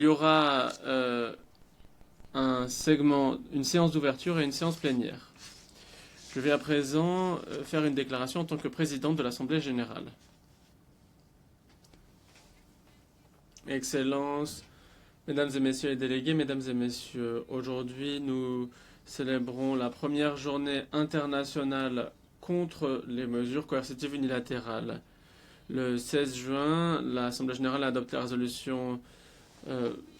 Il y aura un segment, une séance d'ouverture et une séance plénière. Je vais à présent faire une déclaration en tant que présidente de l'Assemblée générale. Excellences, mesdames et messieurs les délégués, mesdames et messieurs, aujourd'hui nous célébrons la première journée internationale contre les mesures coercitives unilatérales. Le 16 juin, l'Assemblée générale a adopté la résolution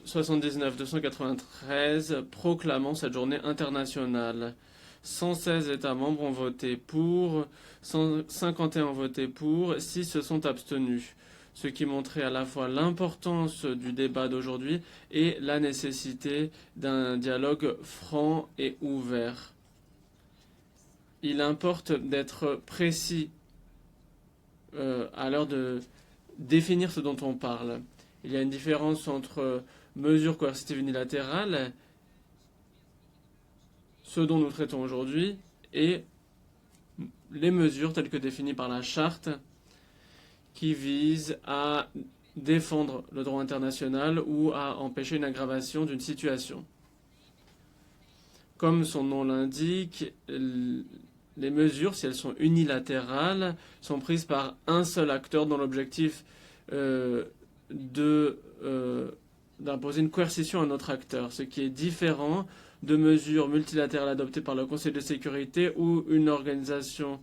79-293 proclamant cette journée internationale. 116 États membres ont voté pour, 151 ont voté pour, 6 se sont abstenus, ce qui montrait à la fois l'importance du débat d'aujourd'hui et la nécessité d'un dialogue franc et ouvert. Il importe d'être précis à l'heure de définir ce dont on parle. Il y a une différence entre mesures coercitives unilatérales, ce dont nous traitons aujourd'hui, et les mesures telles que définies par la charte qui visent à défendre le droit international ou à empêcher une aggravation d'une situation. Comme son nom l'indique, les mesures, si elles sont unilatérales, sont prises par un seul acteur dont l'objectif d'imposer une coercition à un autre acteur, ce qui est différent de mesures multilatérales adoptées par le Conseil de sécurité ou une organisation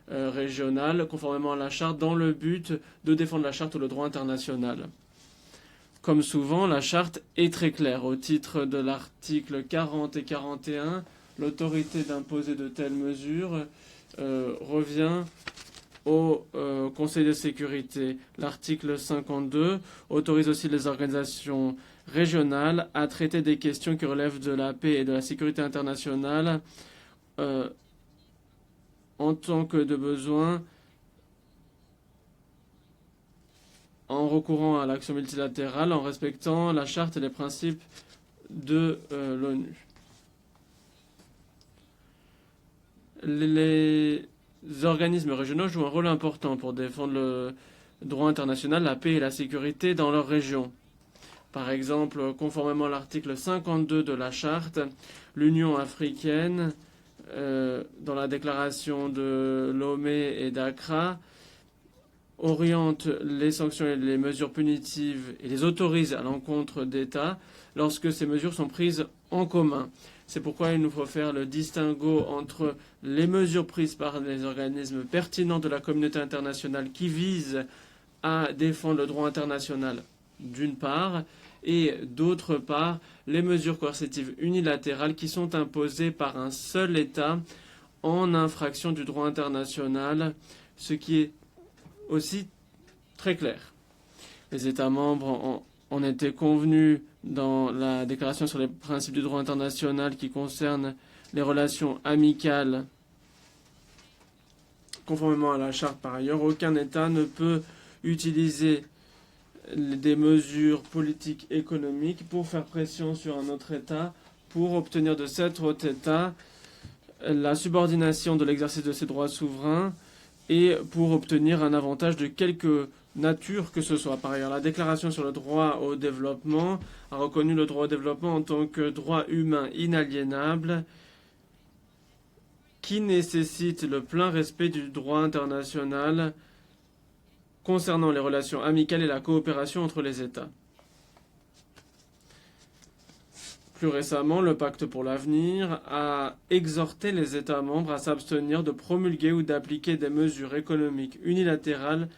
régionale, conformément à la charte, dans le but de défendre la charte ou le droit international. Comme souvent, la charte est très claire. Au titre de l'article 40 et 41, l'autorité d'imposer de telles mesures revient au Conseil de sécurité. L'article 52 autorise aussi les organisations régionales à traiter des questions qui relèvent de la paix et de la sécurité internationale en tant que de besoin, en recourant à l'action multilatérale, en respectant la charte et les principes de l'ONU. Les organismes régionaux jouent un rôle important pour défendre le droit international, la paix et la sécurité dans leur région. Par exemple, conformément à l'article 52 de la charte, l'Union africaine, dans la déclaration de Lomé et d'Accra, oriente les sanctions et les mesures punitives et les autorise à l'encontre d'États lorsque ces mesures sont prises en commun. C'est pourquoi il nous faut faire le distinguo entre les mesures prises par les organismes pertinents de la communauté internationale qui visent à défendre le droit international d'une part, et d'autre part, les mesures coercitives unilatérales qui sont imposées par un seul État en infraction du droit international, ce qui est aussi très clair. Les États membres en étaient convenus dans la déclaration sur les principes du droit international qui concerne les relations amicales. Conformément à la charte par ailleurs, aucun État ne peut utiliser des mesures politiques économiques pour faire pression sur un autre État pour obtenir de cet autre État la subordination de l'exercice de ses droits souverains et pour obtenir un avantage de quelque nature que ce soit. Par ailleurs, la déclaration sur le droit au développement a reconnu le droit au développement en tant que droit humain inaliénable qui nécessite le plein respect du droit international concernant les relations amicales et la coopération entre les États. Plus récemment, le Pacte pour l'avenir a exhorté les États membres à s'abstenir de promulguer ou d'appliquer des mesures économiques unilatérales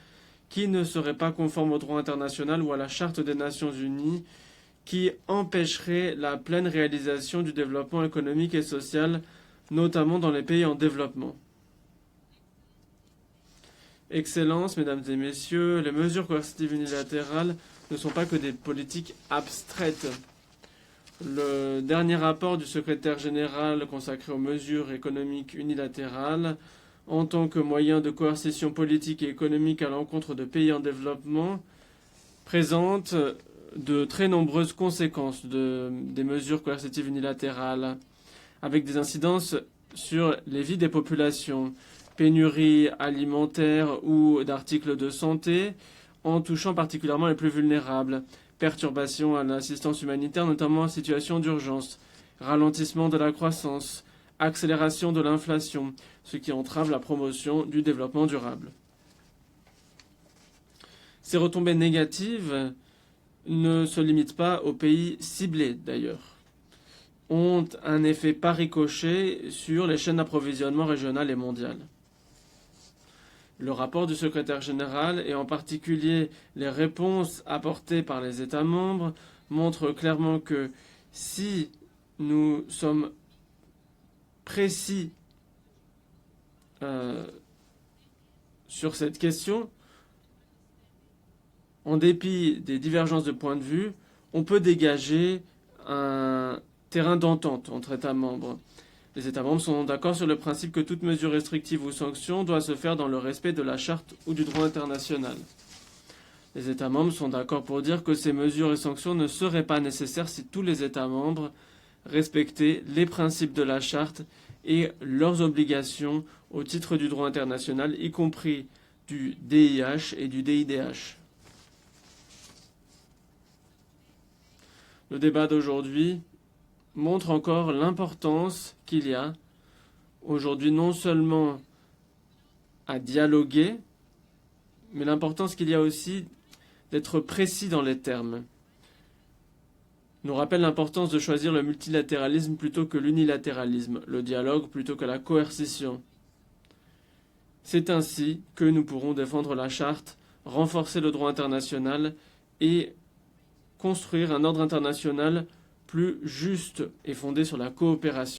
qui ne seraient pas conformes au droit international ou à la Charte des Nations Unies, qui empêcheraient la pleine réalisation du développement économique et social, notamment dans les pays en développement. Excellences, mesdames et messieurs, les mesures coercitives unilatérales ne sont pas que des politiques abstraites. Le dernier rapport du secrétaire général consacré aux mesures économiques unilatérales en tant que moyen de coercition politique et économique à l'encontre de pays en développement présente de très nombreuses conséquences des mesures coercitives unilatérales, avec des incidences sur les vies des populations, pénurie alimentaire ou d'articles de santé, en touchant particulièrement les plus vulnérables, perturbations à l'assistance humanitaire, notamment en situation d'urgence, ralentissement de la croissance, accélération de l'inflation, ce qui entrave la promotion du développement durable. Ces retombées négatives ne se limitent pas aux pays ciblés d'ailleurs, ont un effet par ricochet sur les chaînes d'approvisionnement régionales et mondiales. Le rapport du secrétaire général, et en particulier les réponses apportées par les États membres, montrent clairement que si nous sommes précis sur cette question, en dépit des divergences de points de vue, on peut dégager un terrain d'entente entre États membres. Les États membres sont d'accord sur le principe que toute mesure restrictive ou sanction doit se faire dans le respect de la charte ou du droit international. Les États membres sont d'accord pour dire que ces mesures et sanctions ne seraient pas nécessaires si tous les États membres respectaient les principes de la charte et leurs obligations au titre du droit international, y compris du DIH et du DIDH. Le débat d'aujourd'hui montre encore l'importance qu'il y a aujourd'hui non seulement à dialoguer, mais l'importance qu'il y a aussi d'être précis dans les termes. Nous rappelle l'importance de choisir le multilatéralisme plutôt que l'unilatéralisme, le dialogue plutôt que la coercition. C'est ainsi que nous pourrons défendre la charte, renforcer le droit international et construire un ordre international plus juste et fondé sur la coopération.